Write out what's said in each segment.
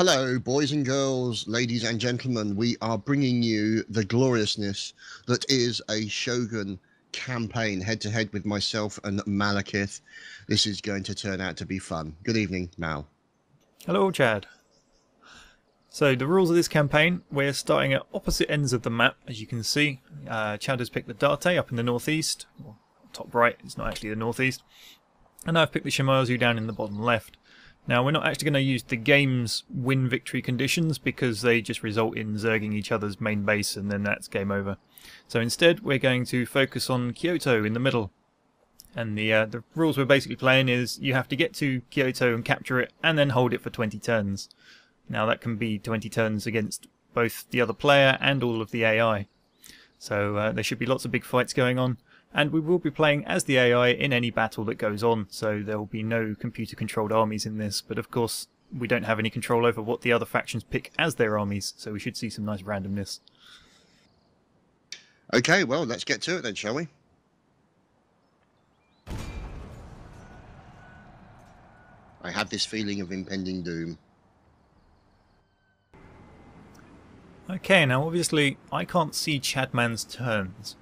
Hello, boys and girls, ladies and gentlemen. We are bringing you the gloriousness that is a Shogun campaign, head-to-head with myself and Malakith. This is going to turn out to be fun. Good evening, Mal. Hello, Chad. So the rules of this campaign, we're starting at opposite ends of the map, as you can see. Chad has picked the Darth up in the northeast, or top right, it's not actually the northeast. And I've picked the Shimazu down in the bottom left. Now, we're not actually going to use the game's win-victory conditions because they just result in zerging each other's main base and then that's game over. So instead, we're going to focus on Kyoto in the middle. And the rules we're basically playing is you have to get to Kyoto and capture it and then hold it for 20 turns. Now, that can be 20 turns against both the other player and all of the AI. So there should be lots of big fights going on. And we will be playing as the AI in any battle that goes on, so there will be no computer-controlled armies in this, but of course we don't have any control over what the other factions pick as their armies, so we should see some nice randomness. Okay, well, let's get to it then, shall we? I have this feeling of impending doom. Okay, now obviously I can't see Chadman's turns.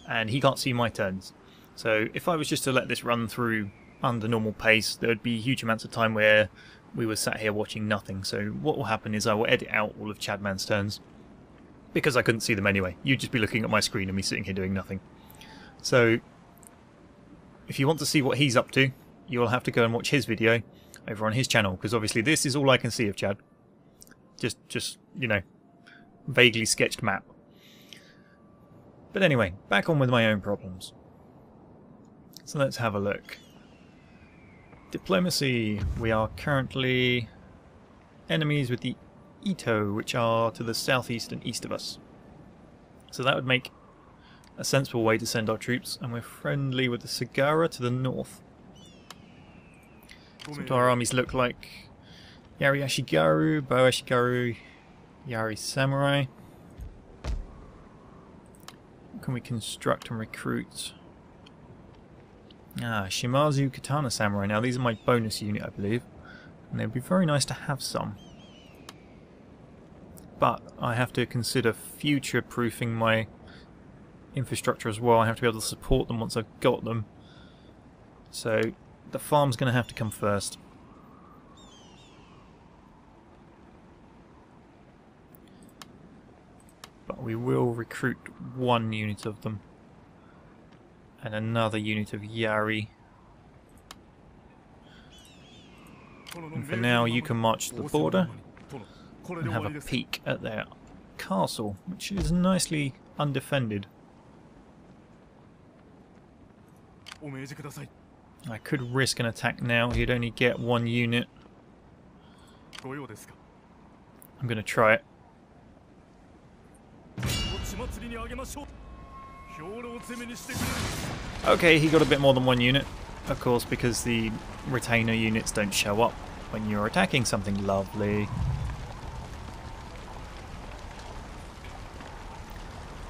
And he can't see my turns. So if I was just to let this run through under normal pace, there would be huge amounts of time where we were sat here watching nothing. So what will happen is I will edit out all of Chadman's turns, because I couldn't see them anyway. You'd just be looking at my screen and me sitting here doing nothing. So if you want to see what he's up to, you'll have to go and watch his video over on his channel, because obviously this is all I can see of Chad. Just you know, vaguely sketched map. But anyway, back on with my own problems. So let's have a look. Diplomacy. We are currently enemies with the Ito, which are to the southeast and east of us. So that would make a sensible way to send our troops, and we're friendly with the Sagara to the north. So what do our armies look like? Yari Ashigaru, Bo Ashigaru, Yari Samurai. Can we construct and recruit? Shimazu Katana Samurai. Now these are my bonus unit, I believe, and they'd be very nice to have some. But I have to consider future-proofing my infrastructure as well. I have to be able to support them once I've got them. So the farm's going to have to come first. But we will recruit one unit of them and another unit of Yari. And for now you can march to the border and have a peek at their castle, which is nicely undefended. I could risk an attack now. He'd only get one unit. I'm going to try it. Okay, he got a bit more than one unit, of course, because the retainer units don't show up when you're attacking something. Lovely.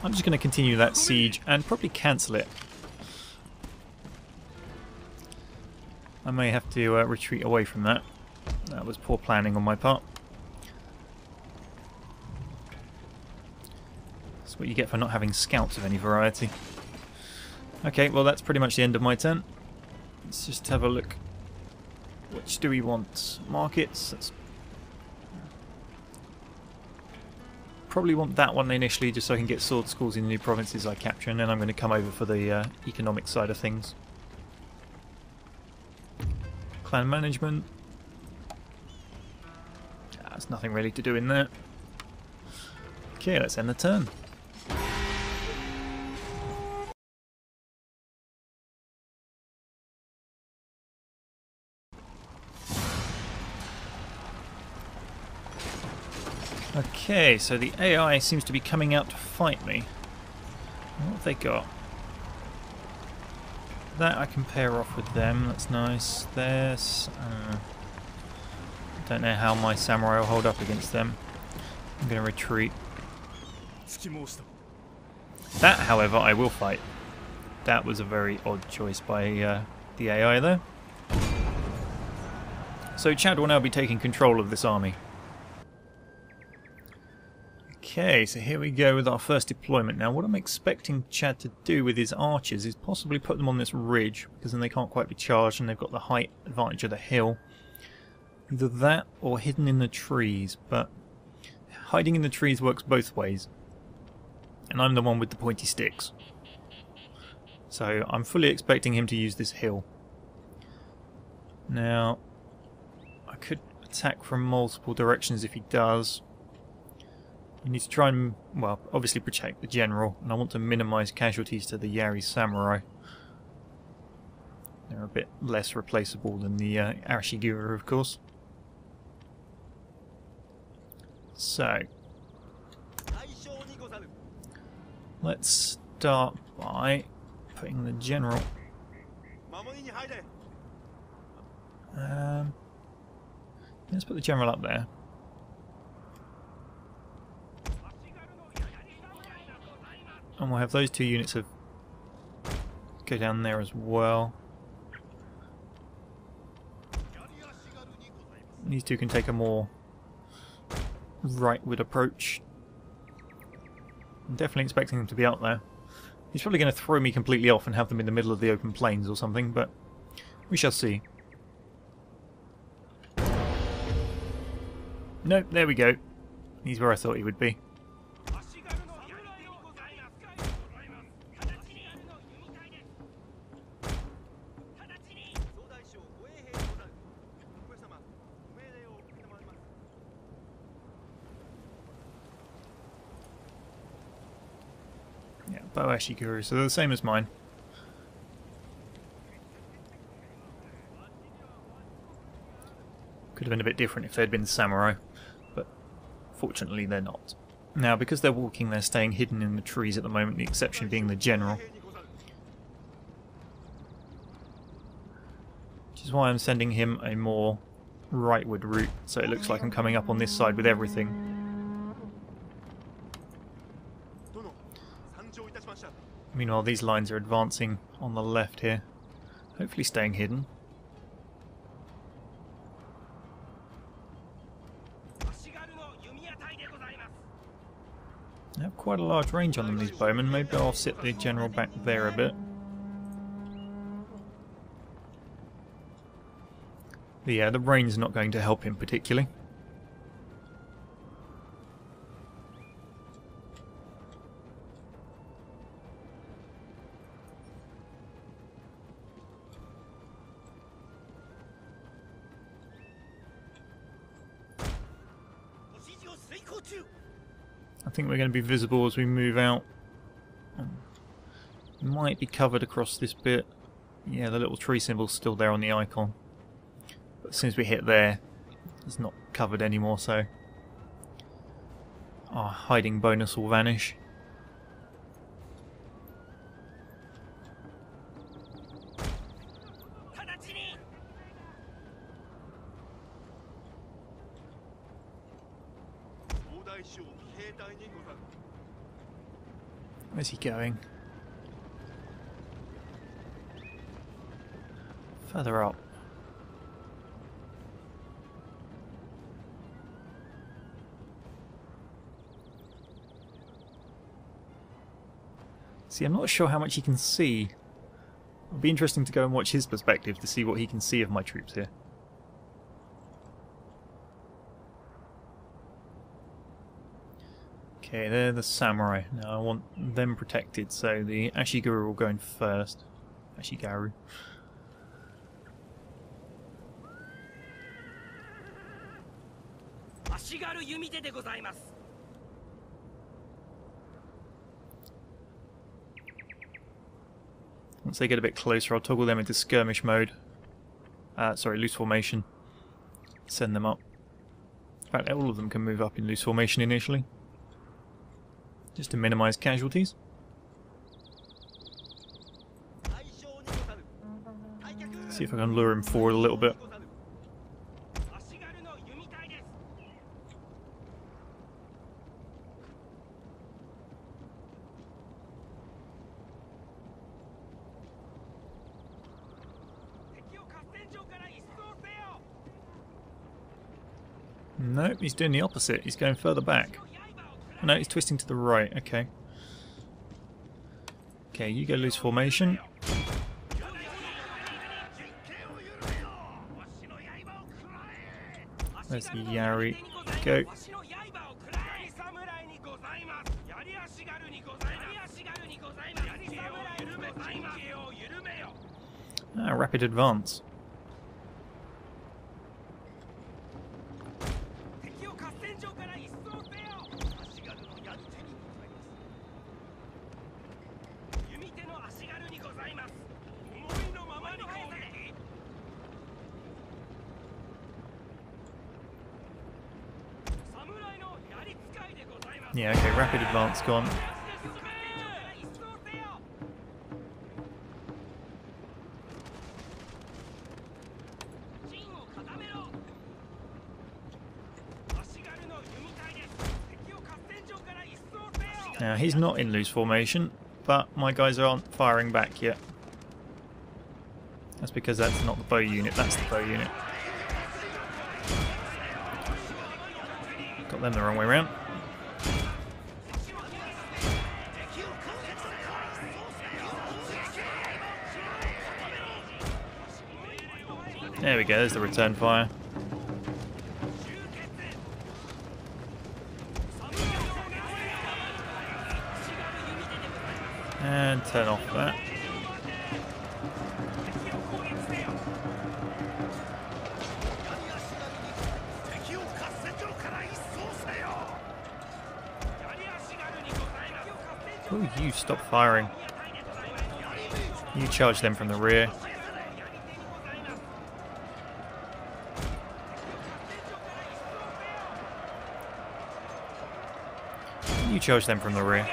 I'm just going to continue that siege and probably cancel it. I may have to retreat away from that. That was poor planning on my part. That's what you get for not having scouts of any variety. Okay, well that's pretty much the end of my turn. Let's just have a look. Which do we want? Markets? Let's probably want that one initially, just so I can get sword schools in the new provinces I capture, and then I'm going to come over for the economic side of things. Clan management. There's nothing really to do in there. Okay, let's end the turn. Okay, so the AI seems to be coming out to fight me. What have they got? That I can pair off with them, that's nice. This, I don't know how my samurai will hold up against them. I'm going to retreat. That, however, I will fight. That was a very odd choice by the AI there. So Chad will now be taking control of this army. Okay, so here we go with our first deployment. Now what I'm expecting Chad to do with his archers is possibly put them on this ridge, because then they can't quite be charged and they've got the height advantage of the hill. Either that or hidden in the trees, but hiding in the trees works both ways. And I'm the one with the pointy sticks. So I'm fully expecting him to use this hill. Now, I could attack from multiple directions if he does. I need to try and, well, obviously protect the general, and I want to minimise casualties to the Yari samurai. They're a bit less replaceable than the Arashiguro, of course. So, let's start by putting the general. Let's put the general up there. And we'll have those two units of go down there as well. These two can take a more rightward approach. I'm definitely expecting them to be out there. He's probably going to throw me completely off and have them in the middle of the open plains or something, but we shall see. Nope, there we go. He's where I thought he would be. Yeah, Boashiguru, so they're the same as mine. Could have been a bit different if they'd been samurai, but fortunately they're not. Now, because they're walking, they're staying hidden in the trees at the moment, the exception being the general. Which is why I'm sending him a more rightward route, so it looks like I'm coming up on this side with everything. Meanwhile, these lines are advancing on the left here, hopefully staying hidden. They have quite a large range on them, these bowmen. Maybe I'll sit the general back there a bit. But yeah, the rain's not going to help him particularly. I think we're going to be visible as we move out. Might be covered across this bit. Yeah, the little tree symbol's still there on the icon. But as soon as we hit there, it's not covered anymore, so our hiding bonus will vanish. Where's he going? Further up. See, I'm not sure how much he can see. It'll be interesting to go and watch his perspective to see what he can see of my troops here. Okay, they're the samurai. Now I want them protected, so the Ashiguru will go in first. Ashigaru. Once they get a bit closer, I'll toggle them into skirmish mode. Sorry, loose formation. Send them up. In fact, all of them can move up in loose formation initially, just to minimise casualties. See if I can lure him forward a little bit. Nope, he's doing the opposite. He's going further back. No, he's twisting to the right. Okay. Okay, you go loose formation. Where's the Yari? Go. Ah, rapid advance. Yeah, okay, rapid advance gone. Now, he's not in loose formation, but my guys aren't firing back yet. That's because that's not the bow unit, that's the bow unit. Got them the wrong way around. There we go, there's the return fire. And turn off that. Oh, you stop firing. You charge them from the rear. You charge them from the rear.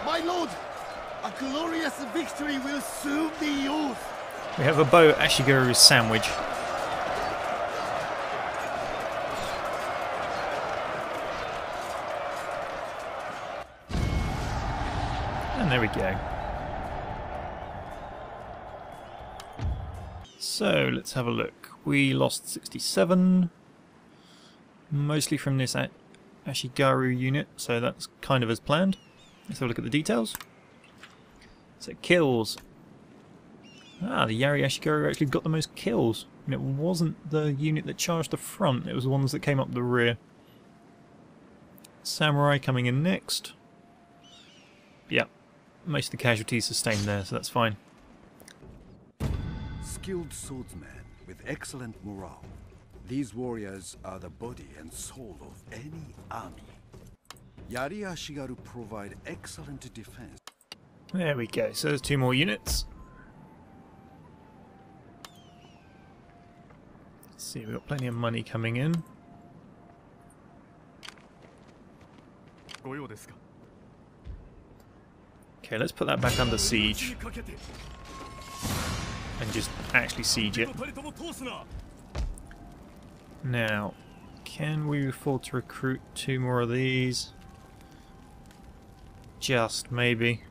My lord, a glorious victory will soon be yours. We have a bow Ashiguru sandwich. And there we go. So let's have a look. We lost 67, mostly from this Ashigaru unit, so that's kind of as planned. Let's have a look at the details. So kills. Ah, the Yari Ashigaru actually got the most kills. And it wasn't the unit that charged the front, it was the ones that came up the rear. Samurai coming in next. Yep, most of the casualties sustained there, so that's fine. Skilled swordsmen with excellent morale. These warriors are the body and soul of any army. Yari Ashigaru provide excellent defense. There we go, so there's 2 more units. Let's see, we've got plenty of money coming in. Okay, let's put that back under siege. And just actually siege it. Now, can we afford to recruit 2 more of these? Just maybe.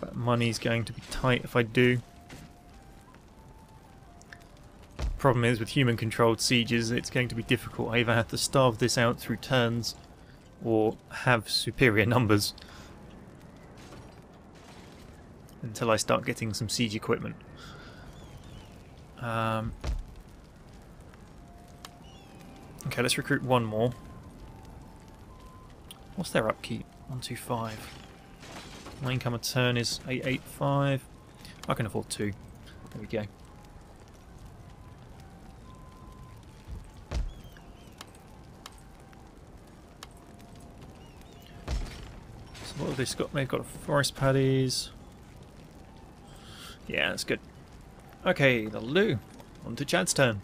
But money's going to be tight if I do. Problem is, with human controlled sieges, it's going to be difficult. I either have to starve this out through turns or have superior numbers until I start getting some siege equipment. Okay, let's recruit 1 more. What's their upkeep? 125. My income a turn is 885. I can afford 2. There we go. So what have they got? They've got forest paddies. Yeah, that's good. Okay, that'll do. On to Chad's turn.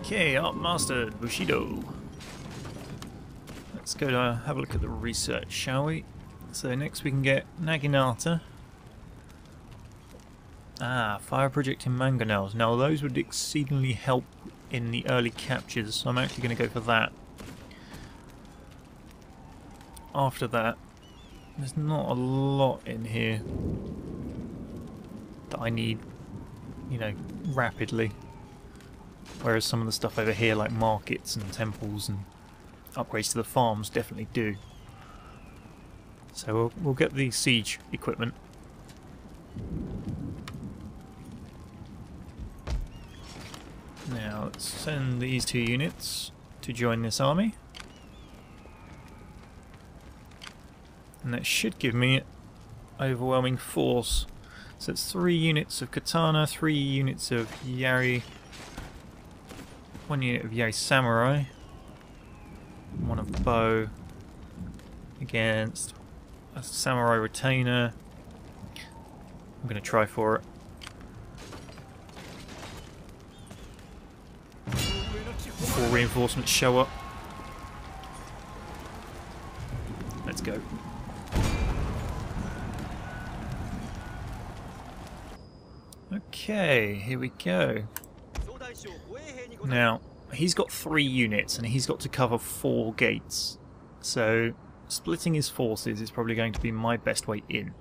Okay, art mastered, Bushido. Let's go to have a look at the research, shall we? So next we can get Naginata. Ah, fire project in mangonels. Now those would exceedingly help in the early captures, so I'm actually going to go for that. After that, there's not a lot in here that I need, you know, rapidly. Whereas some of the stuff over here, like markets and temples and upgrades to the farms, definitely do. So we'll get the siege equipment. Now let's send these 2 units to join this army. And that should give me overwhelming force. So it's 3 units of katana, 3 units of yari, 1 unit of yari samurai, 1 of bow against a samurai retainer. I'm going to try for it. Before reinforcements show up. Let's go. Okay, here we go. Now, he's got 3 units and he's got to cover 4 gates. So, splitting his forces is probably going to be my best way in.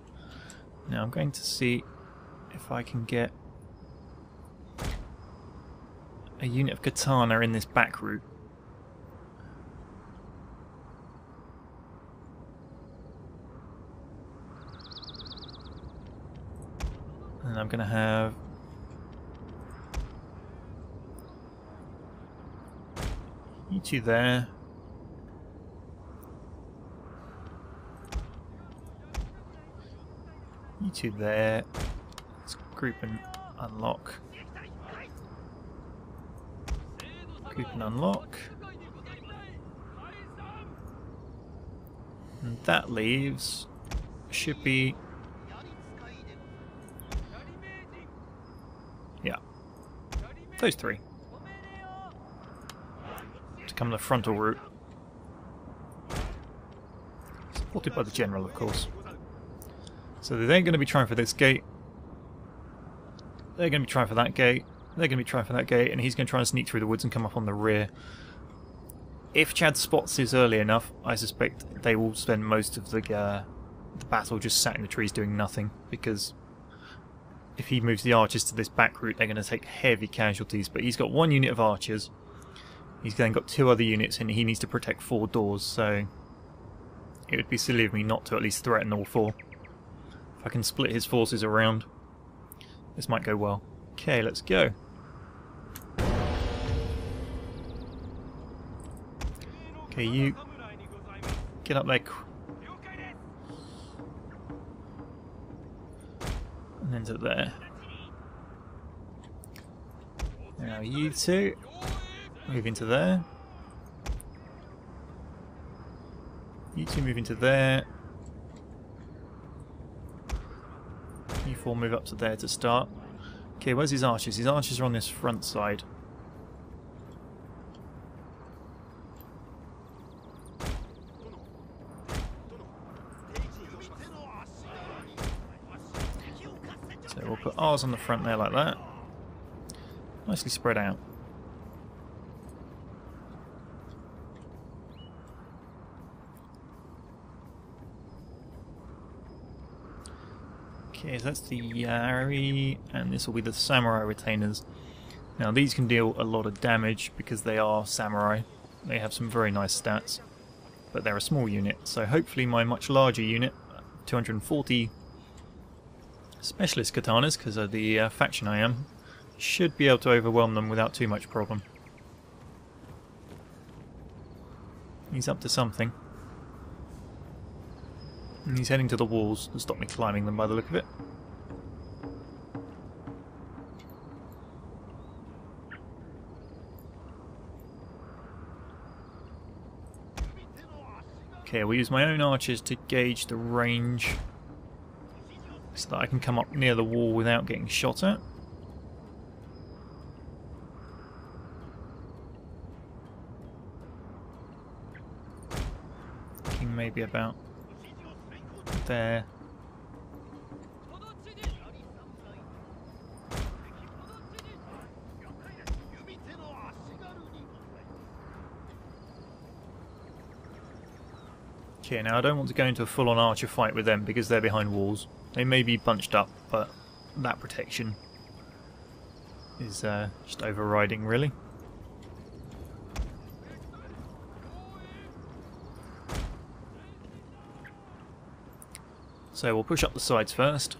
Now, I'm going to see if I can get a unit of katana in this back route. And I'm going to have you 2 there. You 2 there. Let's group and unlock. Group and unlock. And that leaves, should be, yeah, those 3 to come the frontal route, supported by the general, of course. So they're going to be trying for this gate, they're going to be trying for that gate, they're going to be trying for that gate, and he's going to try and sneak through the woods and come up on the rear. If Chad spots this early enough, I suspect they will spend most of the battle just sat in the trees doing nothing, because if he moves the archers to this back route, they're going to take heavy casualties. But he's got 1 unit of archers, he's then got 2 other units, and he needs to protect 4 doors, so it would be silly of me not to at least threaten all 4. If I can split his forces around, this might go well. Okay, let's go. Okay, you get up there and then to there. Now you 2 move into there. You 2 move into there. You 4 move up to there to start. Okay, where's his archers? His archers are on this front side. So we'll put ours on the front there like that. Nicely spread out. Okay, so that's the Yari, and this will be the Samurai Retainers. Now these can deal a lot of damage because they are Samurai. They have some very nice stats, but they're a small unit, so hopefully my much larger unit, 240 Specialist Katanas, because of the faction I am, should be able to overwhelm them without too much problem. He's up to something. And he's heading to the walls to stop me climbing them by the look of it. Okay, we'll use my own archers to gauge the range so that I can come up near the wall without getting shot at. Thinking maybe about there. Okay, now I don't want to go into a full-on archer fight with them because they're behind walls. They may be bunched up, but that protection is just overriding, really. So we'll push up the sides first.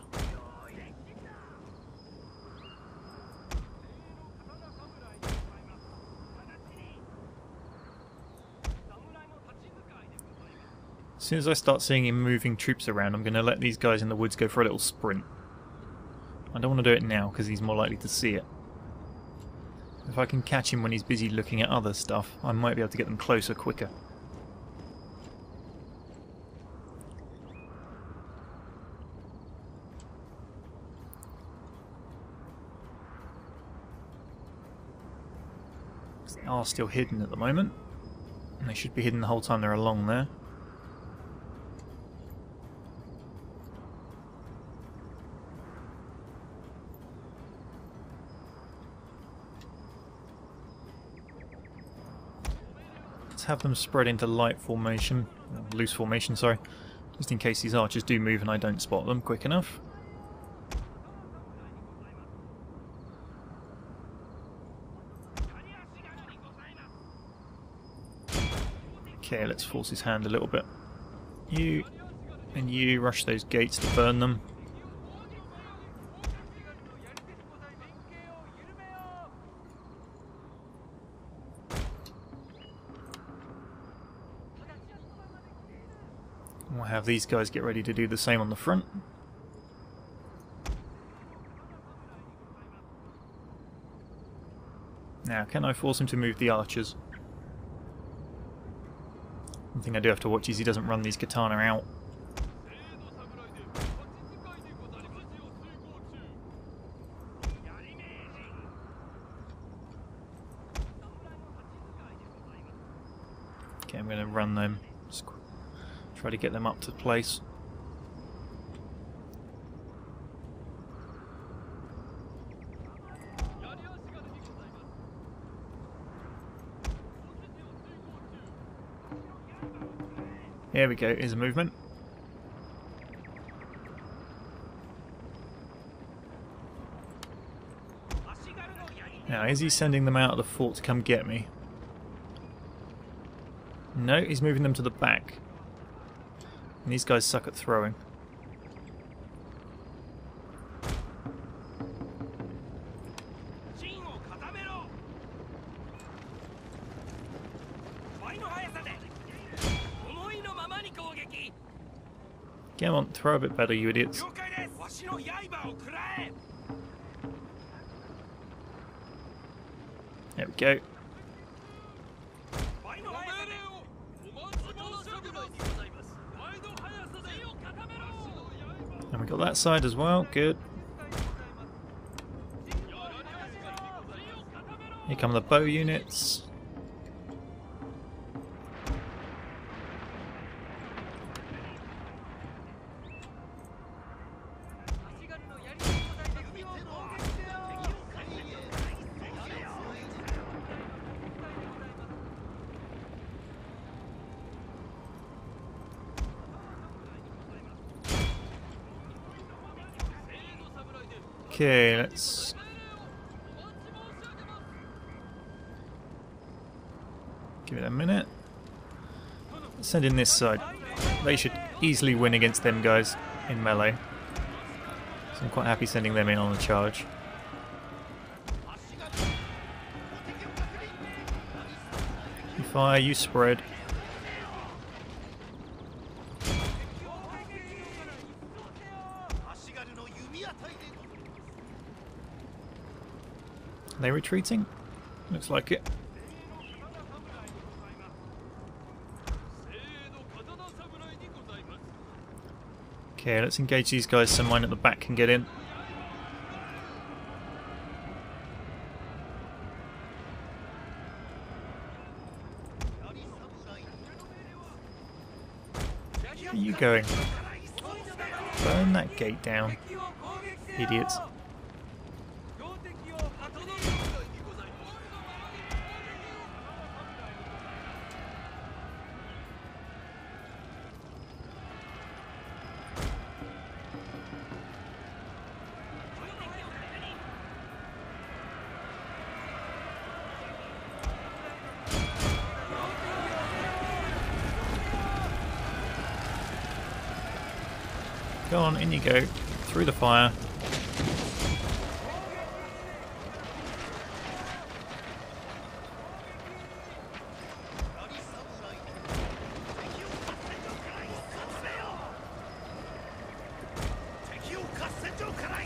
As soon as I start seeing him moving troops around, I'm going to let these guys in the woods go for a little sprint. I don't want to do it now because he's more likely to see it. If I can catch him when he's busy looking at other stuff, I might be able to get them closer quicker. They are still hidden at the moment, and they should be hidden the whole time they're along there. Let's have them spread into light formation, loose formation, sorry, just in case these archers do move and I don't spot them quick enough. Okay, let's force his hand a little bit. You and you rush those gates to burn them. We'll have these guys get ready to do the same on the front. Now, can I force him to move the archers? One thing I do have to watch is he doesn't run these katana out. Okay, I'm going to run them. Just try to get them up to place. Here we go, here's a movement. Now, is he sending them out of the fort to come get me? No, he's moving them to the back. And these guys suck at throwing. Come on, throw a bit better, you idiots. There we go. And we got that side as well, good. Here come the bow units. Okay, let's give it a minute. Let's send in this side. They should easily win against them guys in melee. So I'm quite happy sending them in on a charge. You fire, you spread. Are they retreating? Looks like it. Okay, let's engage these guys so mine at the back can get in. Where are you going? Burn that gate down, idiots. Go on, in you go. Through the fire.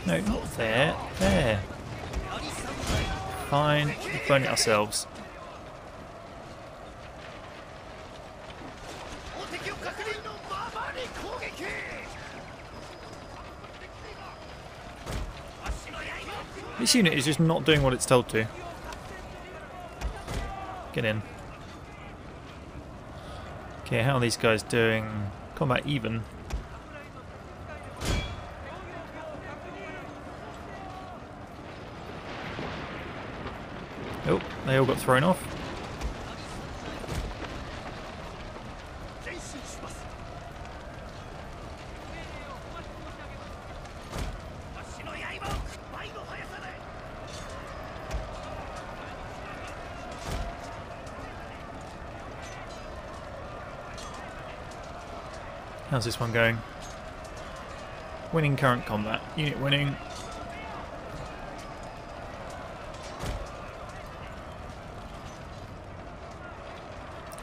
No, not there. There. Fine. We'll burn it ourselves. This unit is just not doing what it's told to. Get in. Okay, how are these guys doing? Combat even. Oh, they all got thrown off. How's this one going? Winning current combat. Unit winning.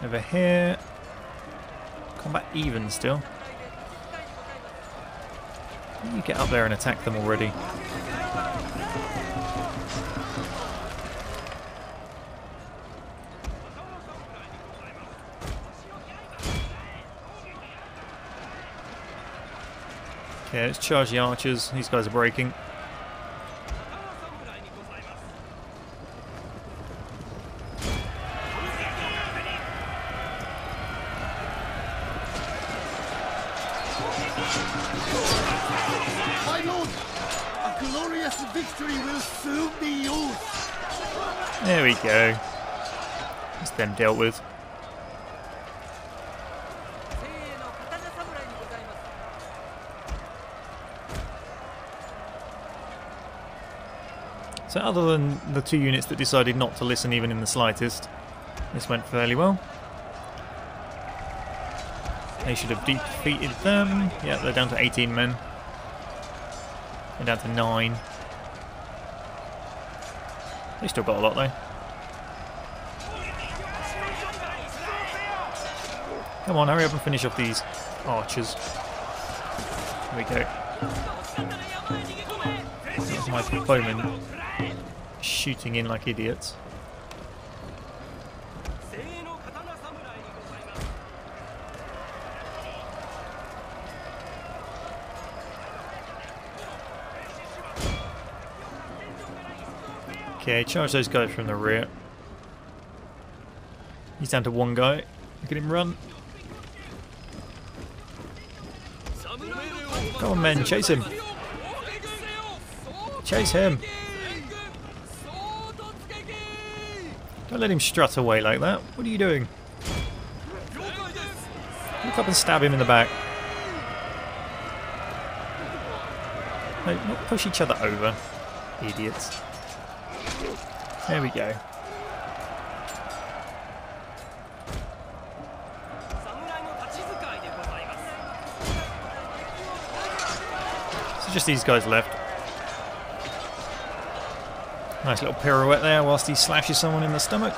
Over here. Combat even still. You get up there and attack them already. Okay, let's charge the archers. These guys are breaking. My lord, a glorious victory will soon be yours. There we go. That's them dealt with. So other than the two units that decided not to listen even in the slightest, this went fairly well. They should have defeated them. Yeah, they're down to 18 men. They're down to 9. They still got a lot though. Come on, hurry up and finish off these archers. Here we go. That's my bowmen shooting in like idiots. Okay, charge those guys from the rear. He's down to one guy. Look at him run. Come on, men, chase him. Chase him. Don't let him strut away like that. What are you doing? Look up and stab him in the back. No, not push each other over. Idiots. There we go. So just these guys left. Nice little pirouette there whilst he slashes someone in the stomach.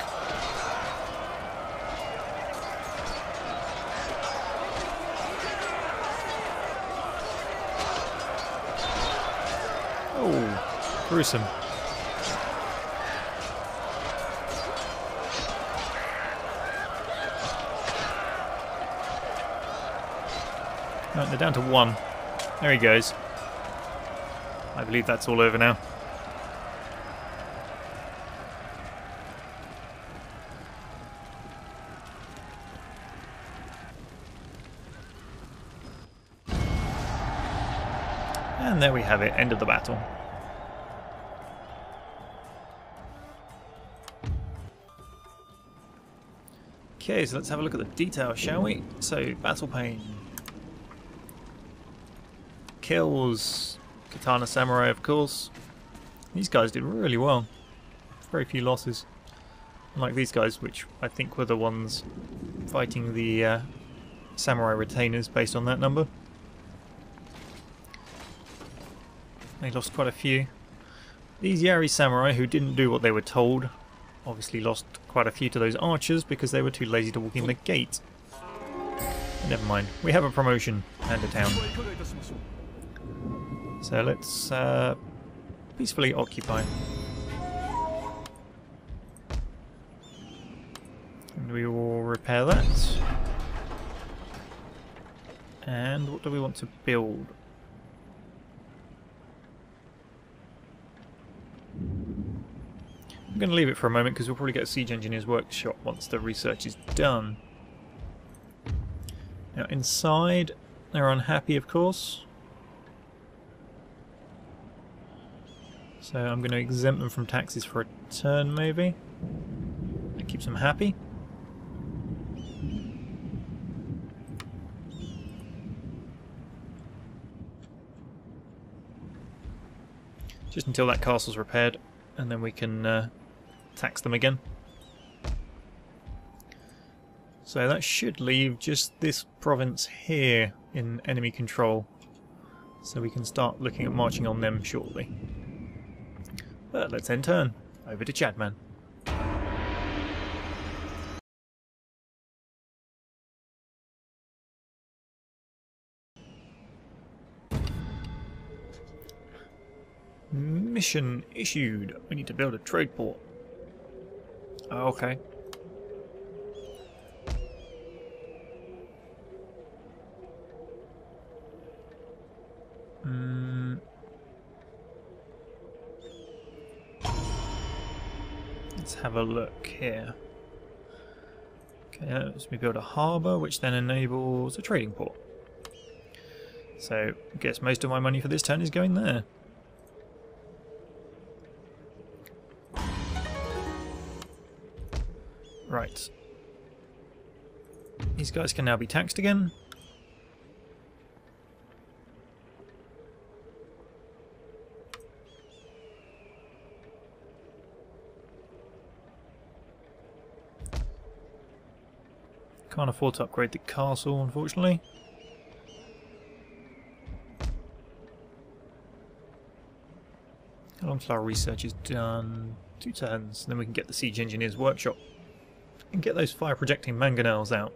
Oh, gruesome. Right, they're down to 1. There he goes. I believe that's all over now. And there we have it, end of the battle. Okay, so let's have a look at the details, shall we? So, battle pain. Kills. Katana Samurai, of course. These guys did really well. Very few losses. Unlike these guys, which I think were the ones fighting the Samurai retainers based on that number. They lost quite a few. These Yari samurai who didn't do what they were told obviously lost quite a few to those archers because they were too lazy to walk in the gate. But never mind, we have a promotion and a town. So let's peacefully occupy. And we will repair that. And what do we want to build? I'm going to leave it for a moment because we'll probably get a siege engineer's workshop once the research is done. Now inside, they're unhappy of course. So I'm going to exempt them from taxes for a turn maybe. That keeps them happy. Just until that castle's repaired, and then we can tax them again. So that should leave just this province here in enemy control. So we can start looking at marching on them shortly. But let's end turn. Over to Chadman. Mission issued. We need to build a trade port. Oh, okay. Let's have a look here. Okay, let's build a harbour, which then enables a trading port. So, I guess most of my money for this turn is going there. Right. These guys can now be taxed again. Can't afford to upgrade the castle, unfortunately. How long till our research is done? 2 turns, and then we can get the siege engineer's workshop and get those fire projecting mangonels out.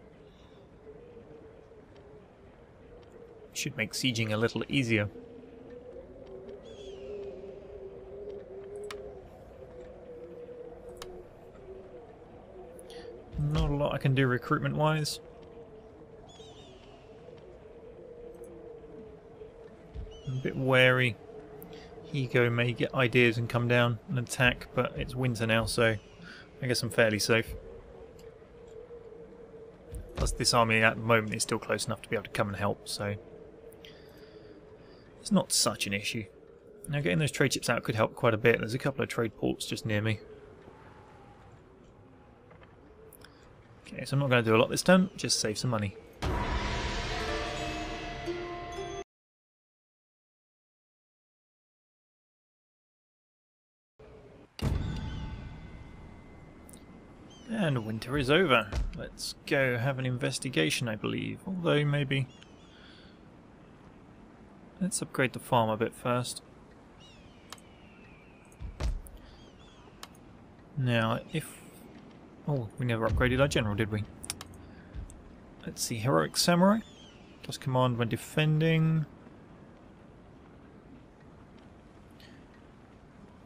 Should make sieging a little easier. Not a lot I can do recruitment wise. I'm a bit wary. Higo may get ideas and come down and attack, but it's winter now, so I guess I'm fairly safe. Plus this army at the moment is still close enough to be able to come and help, so it's not such an issue. Now getting those trade ships out could help quite a bit. There's a couple of trade ports just near me. Okay, so I'm not going to do a lot this turn, just save some money. And winter is over. Let's go have an investigation, I believe. Although, maybe... let's upgrade the farm a bit first. Now, if... oh, we never upgraded our general, did we? Let's see, Heroic Samurai. Plus command when defending.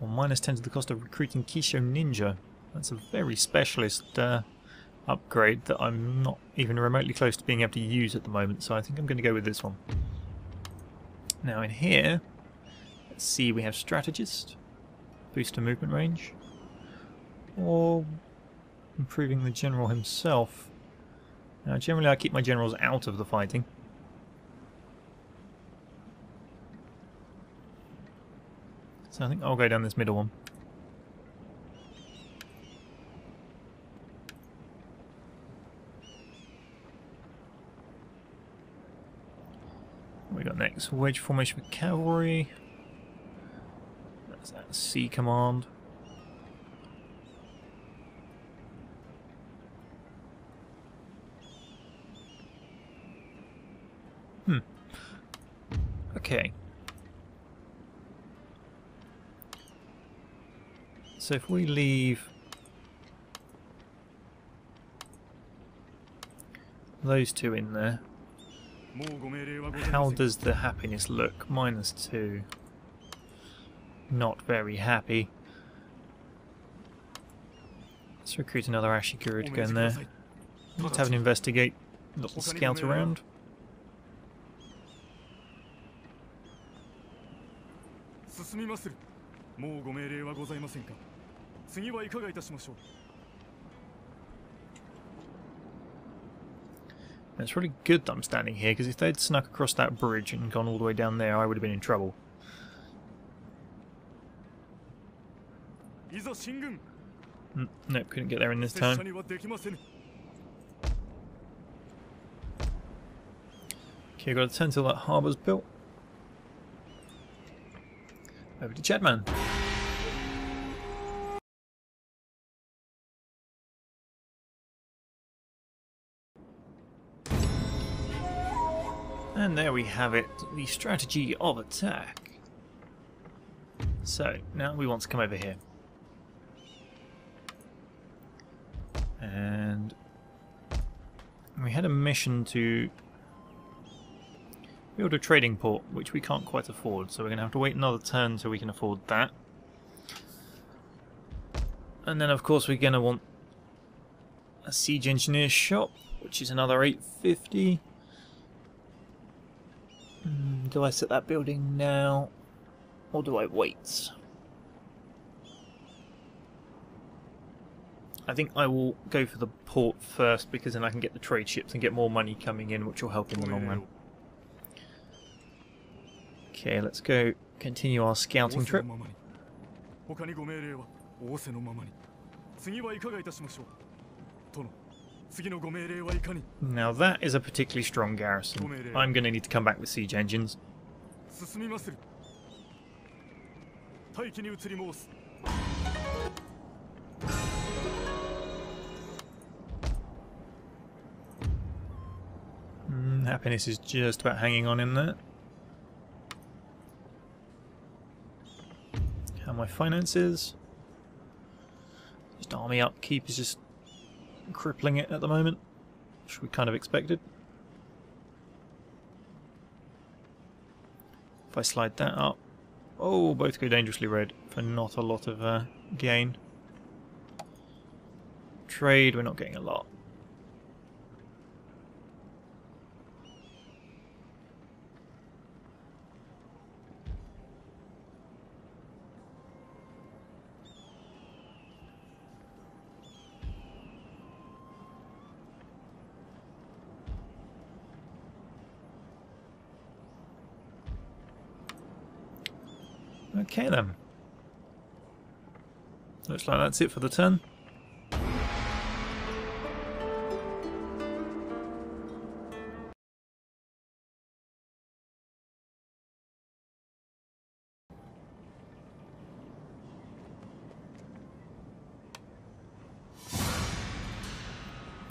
Or minus 10 to the cost of recruiting Kisho Ninja. That's a very specialist upgrade that I'm not even remotely close to being able to use at the moment, so I think I'm going to go with this one. Now in here, let's see, we have Strategist, booster movement range, or improving the general himself. Now generally I keep my generals out of the fighting. So I think I'll go down this middle one. What we got next? Wedge formation with cavalry. That's that C command. Okay. So if we leave those two in there, how does the happiness look? -2. Not very happy. Let's recruit another Ashiguru to go in there. Let's have an investigate, little scout around. It's really good that I'm standing here, because if they'd snuck across that bridge and gone all the way down there, I would have been in trouble. Nope, couldn't get there in this time. Okay, got to turn till that harbour's built. Over to Chadman. And there we have it, the strategy of attack. So, now we want to come over here. And we had a mission to build a trading port, which we can't quite afford, so we're going to have to wait another turn so we can afford that. And then of course we're going to want a siege engineer shop, which is another 850. Do I set that building now, or do I wait? I think I will go for the port first, because then I can get the trade ships and get more money coming in, which will help in the long run. Okay, let's go continue our scouting trip. Now that is a particularly strong garrison. I'm going to need to come back with siege engines. Happiness is just about hanging on in there. How are my finances? Just army upkeep is just crippling it at the moment, which we kind of expected. If I slide that up, oh, both go dangerously red for not a lot of gain. Trade, we're not getting a lot. Okay then. Looks like that's it for the turn.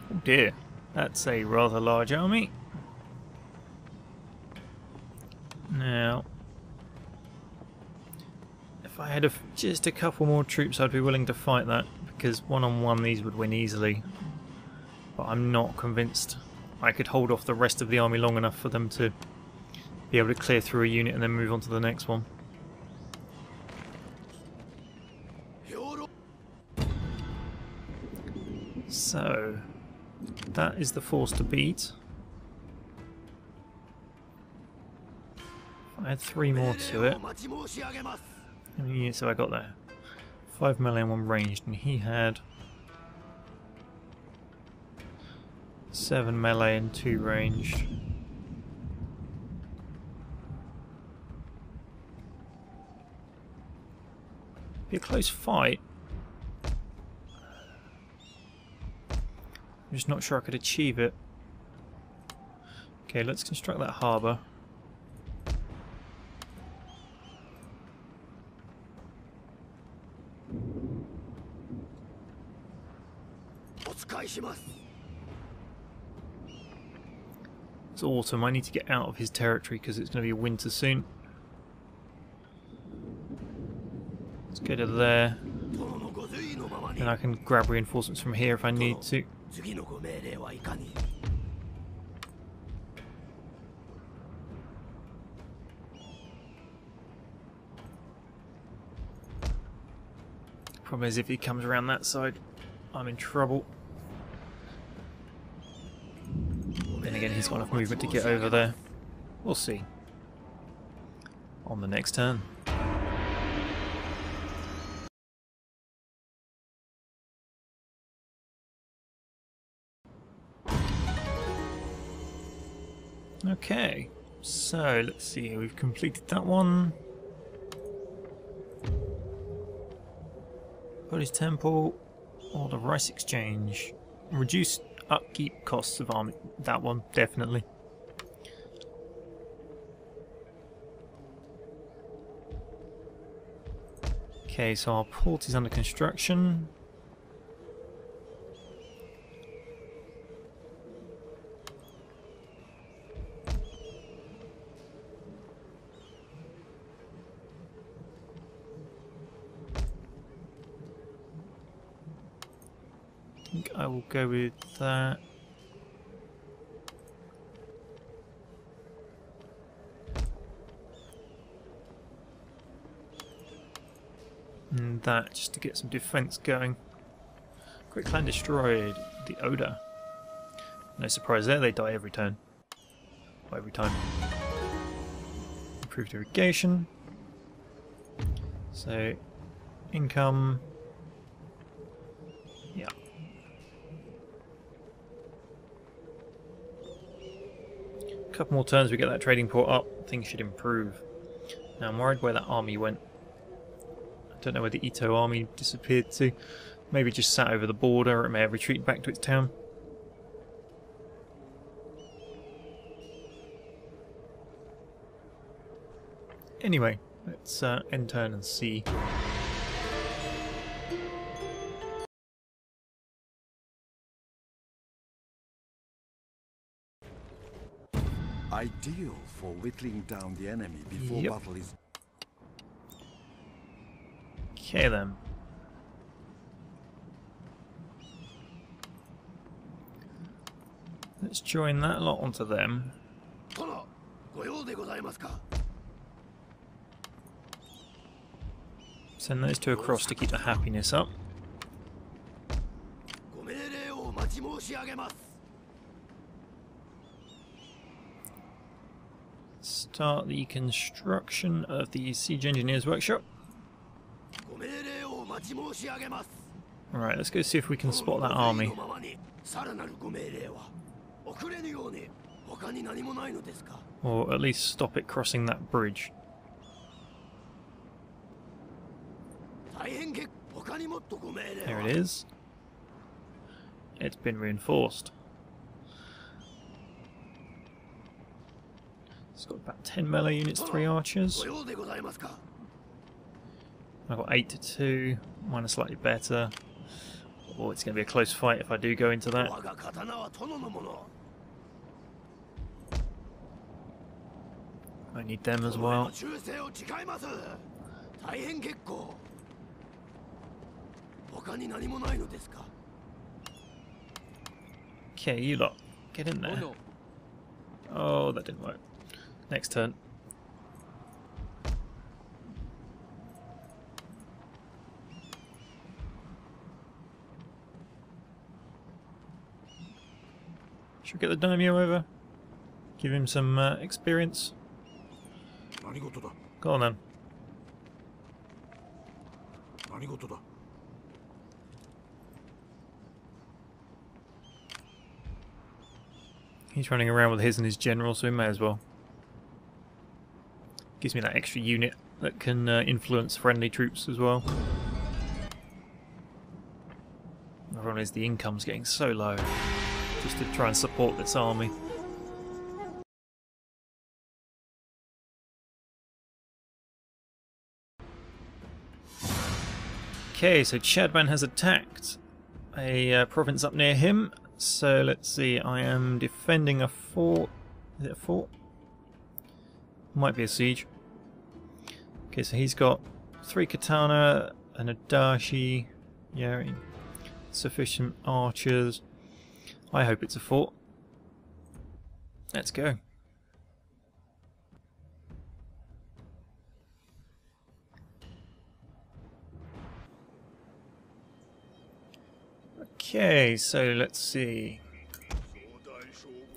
Oh dear, that's a rather large army. Now, if I had just a couple more troops, I'd be willing to fight that, because one-on-one these would win easily. But I'm not convinced I could hold off the rest of the army long enough for them to be able to clear through a unit and then move on to the next one. So, that is the force to beat. If I had 3 more to it. How many units have I got there? 5 melee and 1 ranged, and he had 7 melee and 2 ranged. Be a close fight. I'm just not sure I could achieve it. Okay, let's construct that harbour. It's autumn. I need to get out of his territory because it's going to be winter soon. Let's go to there. Then I can grab reinforcements from here if I need to. Problem is, if he comes around that side, I'm in trouble. Then again, he's got enough movement to get over there. We'll see. On the next turn. Okay, so let's see, we've completed that one. Buddhist Temple or the Rice Exchange. Reduced upkeep costs of army. That one, definitely. Okay, so our port is under construction. I think I will go with that. And that, just to get some defense going. Quick clan destroyed. The Oda. No surprise there, they die every turn. Well, every time. Improved irrigation. So, income. Yeah. A couple more turns, we get that trading port up. Things should improve. Now I'm worried where that army went. I don't know where the Ito army disappeared to. Maybe just sat over the border, or it may have retreated back to its town. Anyway, let's end turn and see. Ideal for whittling down the enemy before battle is... Okay then. Let's join that lot onto them. Send those two across to keep the happiness up. Start the construction of the Siege Engineers Workshop. Alright, let's go see if we can spot that army. Or at least stop it crossing that bridge. There it is. It's been reinforced. It's got about 10 melee units, 3 archers. I've got 8 to 2. Mine are slightly better. Oh, it's going to be a close fight if I do go into that. I need them as well. Okay, you lot, get in there. Oh, that didn't work. Next turn. Should we get the daimyo over? Give him some experience. Go on then. He's running around with his and his general, so he may as well. Gives me that extra unit that can influence friendly troops as well. The problem is the income's getting so low, just to try and support this army. Okay, so Chadman has attacked a province up near him. So let's see, I am defending a fort. Is it a fort? Might be a siege. Okay, so he's got 3 katana, an adachi, Yeah, sufficient archers. I hope it's a fort. Let's go. Okay, so let's see.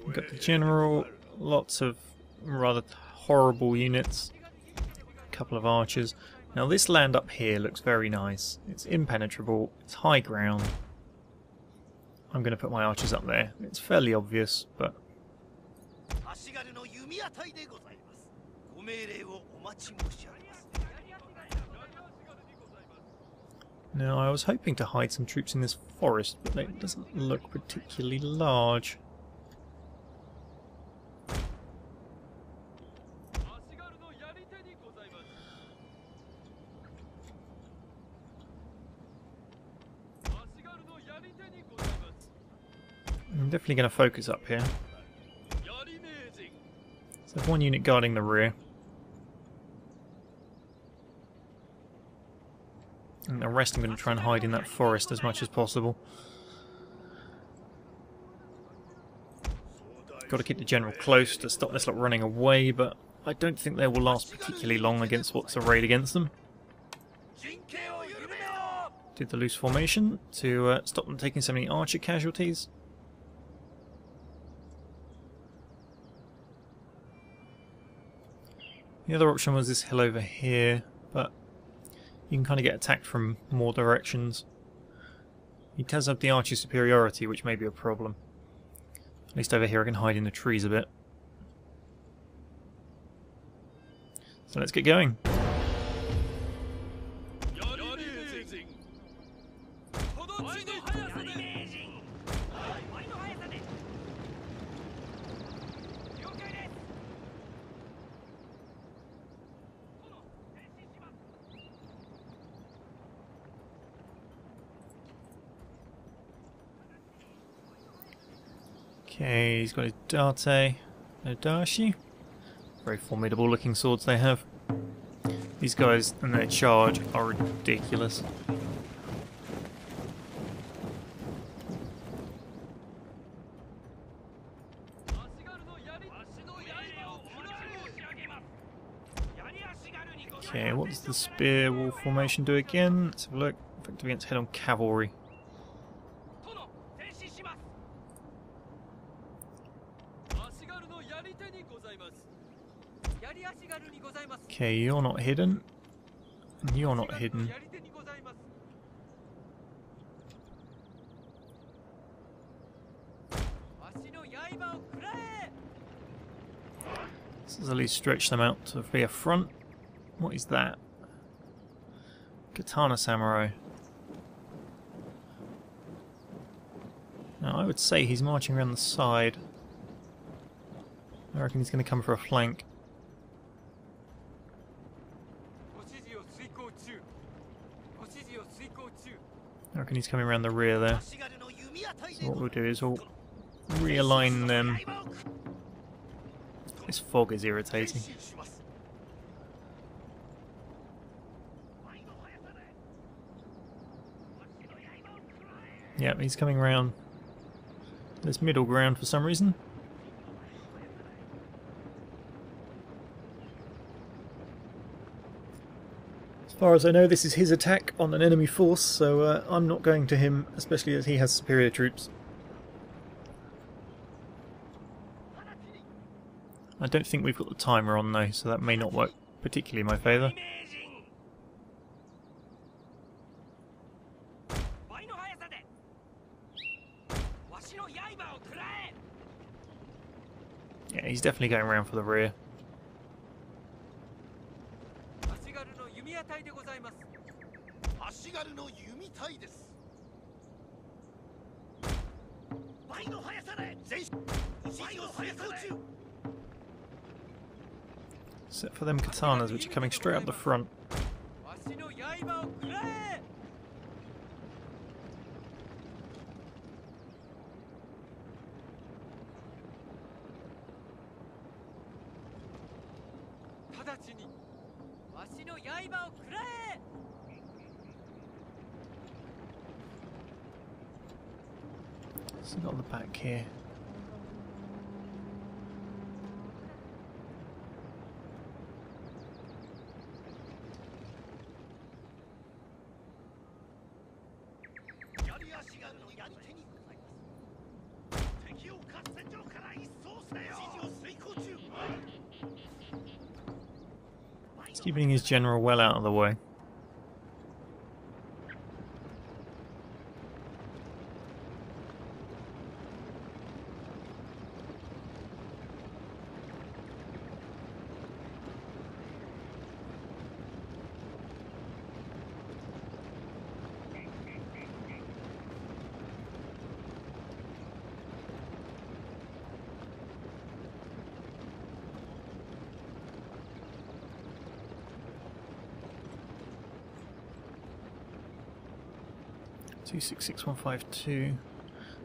We've got the general, lots of rather horrible units, a couple of archers. Now this land up here looks very nice. It's impenetrable, it's high ground. I'm going to put my archers up there. It's fairly obvious, but... Now I was hoping to hide some troops in this forest, but it doesn't look particularly large. I'm definitely going to focus up here. So there's one unit guarding the rear. And the rest I'm going to try and hide in that forest as much as possible. Got to keep the general close to stop this lot running away, but I don't think they will last particularly long against what's arrayed against them. Did the loose formation to stop them taking so many archer casualties. The other option was this hill over here, but you can kind of get attacked from more directions. He does have the archer superiority, which may be a problem. At least over here I can hide in the trees a bit. So let's get going. Okay, he's got his Darth, no Dashi. Very formidable looking swords they have. These guys and their charge are ridiculous. Okay, what does the spear wall formation do again? Let's have a look. Effective against head-on cavalry. Okay, you're not hidden. And you're not hidden. This has at least stretched them out to be a front. What is that? Katana Samurai. Now I would say he's marching around the side. I reckon he's going to come for a flank. I reckon he's coming around the rear there. So what we'll do is we'll realign them. This fog is irritating. Yep, he's coming around this middle ground for some reason. As far as I know, this is his attack on an enemy force, so I'm not going to him, especially as he has superior troops. I don't think we've got the timer on though, so that may not work particularly in my favour. Yeah, he's definitely going around for the rear. Except for them katanas, which are coming straight up the front. So got on the back here. He's keeping his general well out of the way. Two 66152.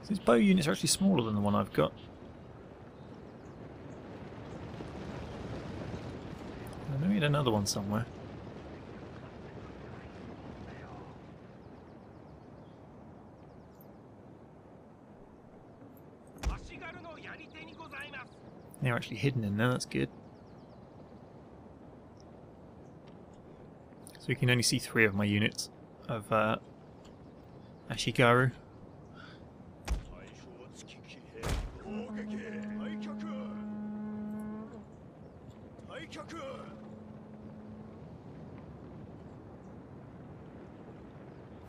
So his bow units are actually smaller than the one I've got. I know we had another one somewhere. They're actually hidden in there, that's good. So we can only see 3 of my units of Ashigaru.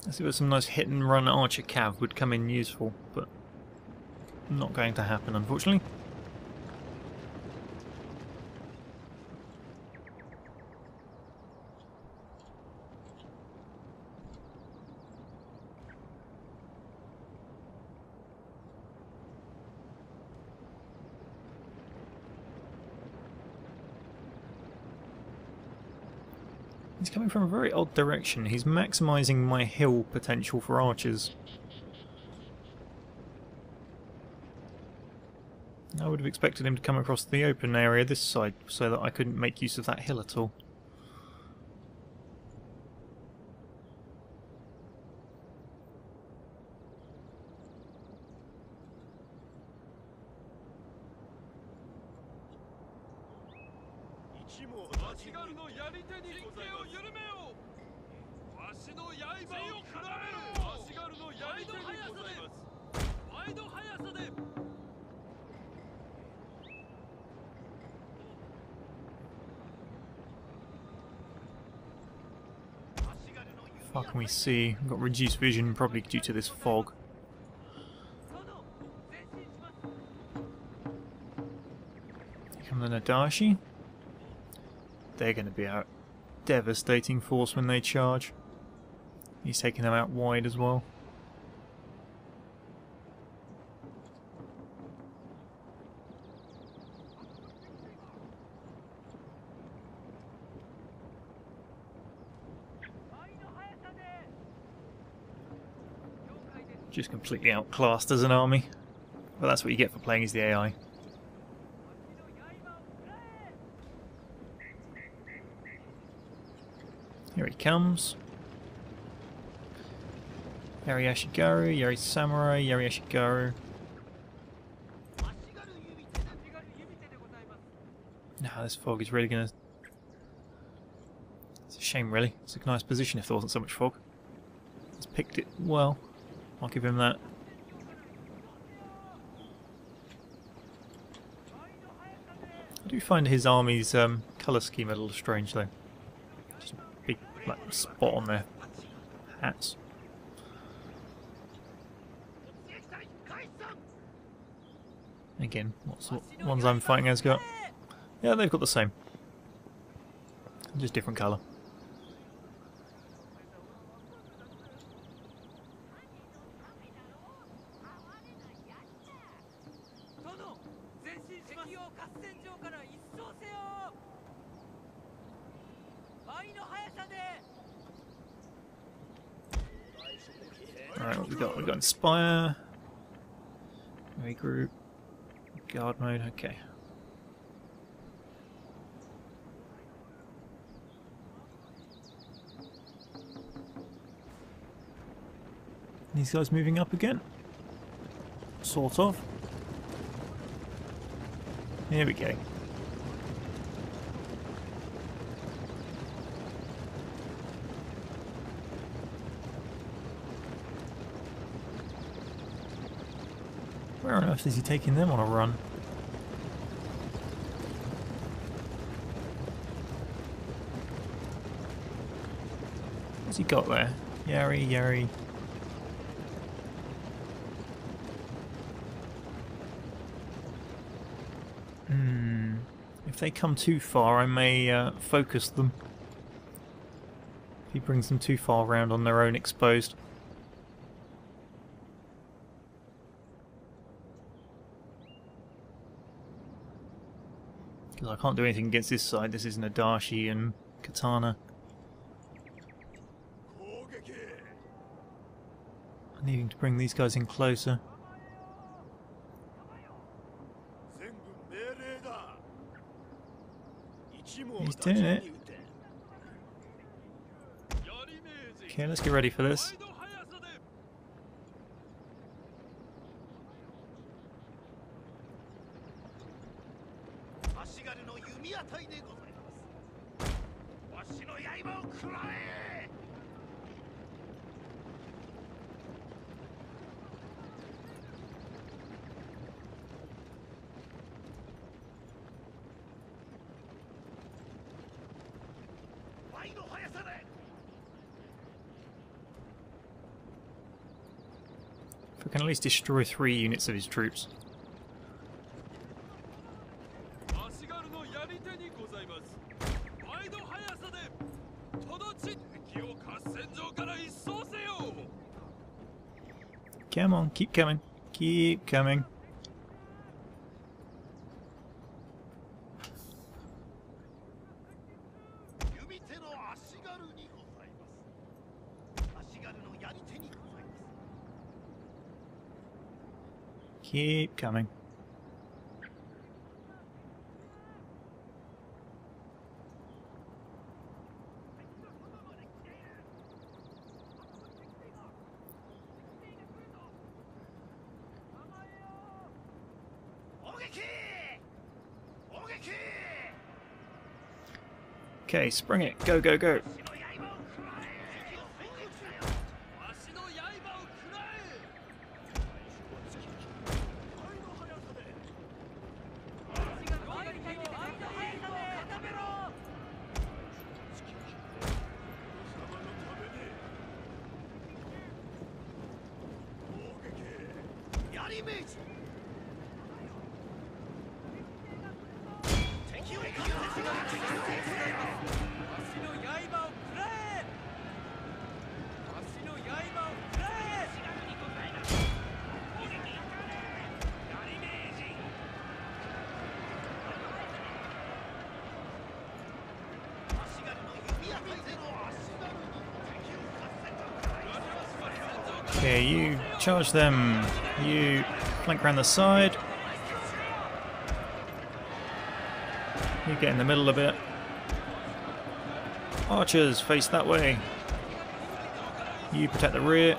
I see where some nice hit and run archer cav would come in useful, but not going to happen unfortunately. He's coming from a very odd direction. He's maximising my hill potential for archers. I would have expected him to come across the open area this side so that I couldn't make use of that hill at all. How can we see? We've got reduced vision, probably due to this fog. Here come the Nadashi. They're going to be a devastating force when they charge. He's taking them out wide as well. Just completely outclassed as an army. But that's what you get for playing as the AI. Here he comes. Yari Ashigaru, Yari Samurai, Yari Ashigaru. Nah, this fog is really gonna... It's a shame really. It's a nice position if there wasn't so much fog. He's picked it well. I'll give him that. I do find his army's colour scheme a little strange though. Just a big black spot on their hats. Again, what's what ones I'm fighting as got? Yeah, they've got the same. Just different colour. Alright, what we got? We've got Inspire, Regroup, Guard mode, okay. These guys moving up again. Sort of. Here we go. Where on earth is he taking them on a run? What's he got there? Yari, Yari. If they come too far, I may focus them. If he brings them too far round on their own exposed. Because I can't do anything against this side. This isn't a Dashi and Katana. I'm needing to bring these guys in closer. He's doing it. Okay, let's get ready for this. If we can at least destroy 3 units of his troops. Come on, keep coming. Keep coming. Keep coming. Okay, spring it. Go, go, go. Okay, you charge them. You flank around the side. You get in the middle a bit. Archers, face that way. You protect the rear.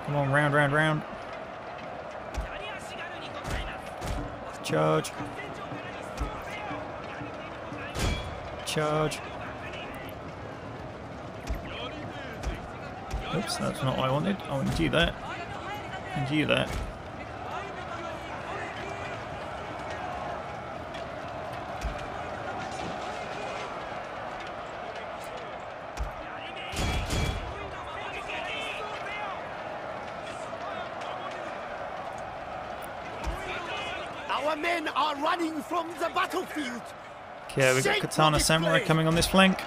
Come on, round, round, round. Charge. Charge. Oops, that's not what I wanted. I wanted you that. And you that. Our men are running from the battlefield. Okay, we've got Katana Samurai coming on this flank.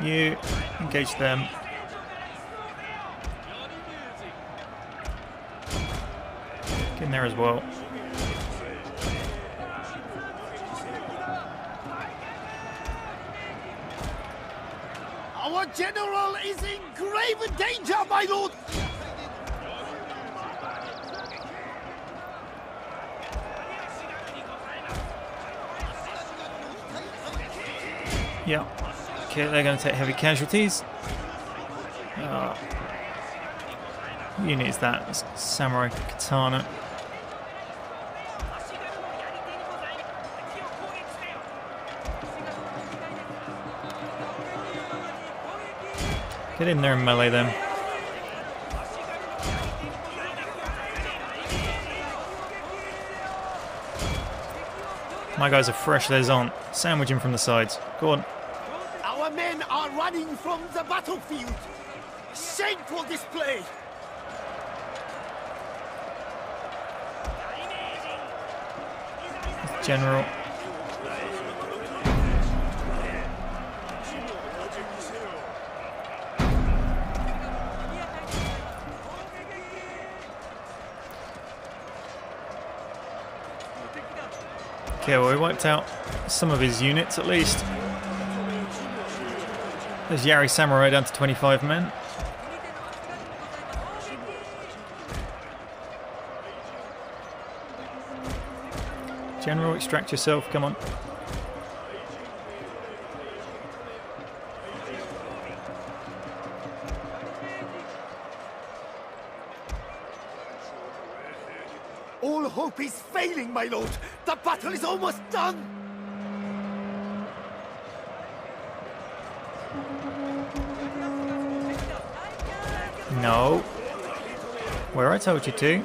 You engage them. Get in there as well. Our general is in grave danger, my lord. Yeah. Okay, they're going to take heavy casualties. What unit is that? It's Samurai Katana. Get in there and melee them. My guys are fresh, theirs aren't. Sandwich him from the sides. Go on. Our men are running from the battlefield. Shameful display. General. Okay, well, we wiped out some of his units at least. There's Yari Samurai down to 25 men. General, extract yourself, come on. All hope is failing, my lord. The battle is almost done. No. Where I told you to.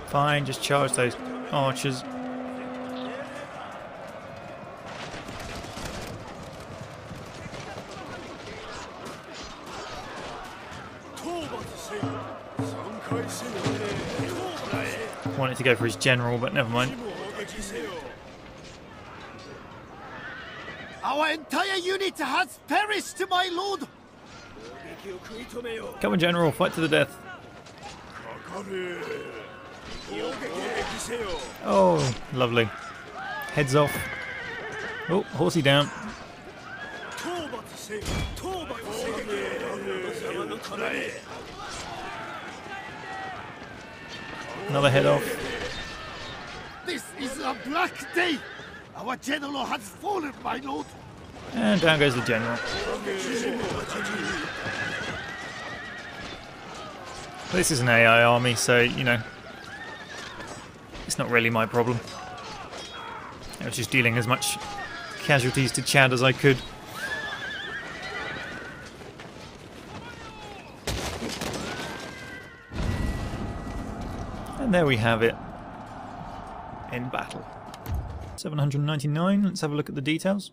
Fine, just charge those archers. Wanted to go for his general, but never mind. Our entire unit has perished, my lord. Come on, general, fight to the death. Oh, lovely. Heads off. Oh, horsey down. Another head off. This is a black day. Our general has fallen, my lord. And down goes the general. This is an AI army, so, you know, it's not really my problem. I was just dealing as much casualties to Chad as I could. And there we have it. In battle. 799, let's have a look at the details.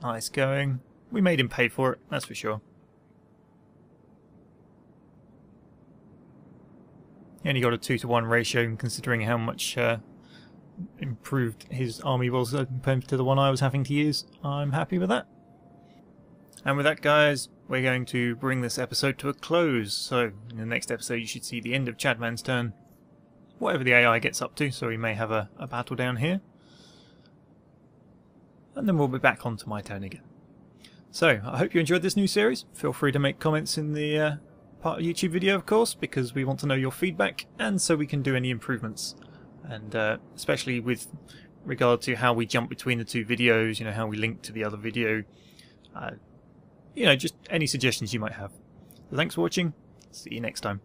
Nice going. We made him pay for it, that's for sure. He only got a 2-to-1 ratio, considering how much improved his army was compared to the one I was having to use. I'm happy with that. And with that, guys, we're going to bring this episode to a close. So, in the next episode, you should see the end of Chadman's turn. Whatever the AI gets up to, so we may have a battle down here. And then we'll be back onto my turn again. So, I hope you enjoyed this new series. Feel free to make comments in the part of the YouTube video, of course, because we want to know your feedback, and so we can do any improvements. And especially with regard to how we jump between the two videos, you know, how we link to the other video. You know, just any suggestions you might have. So thanks for watching. See you next time.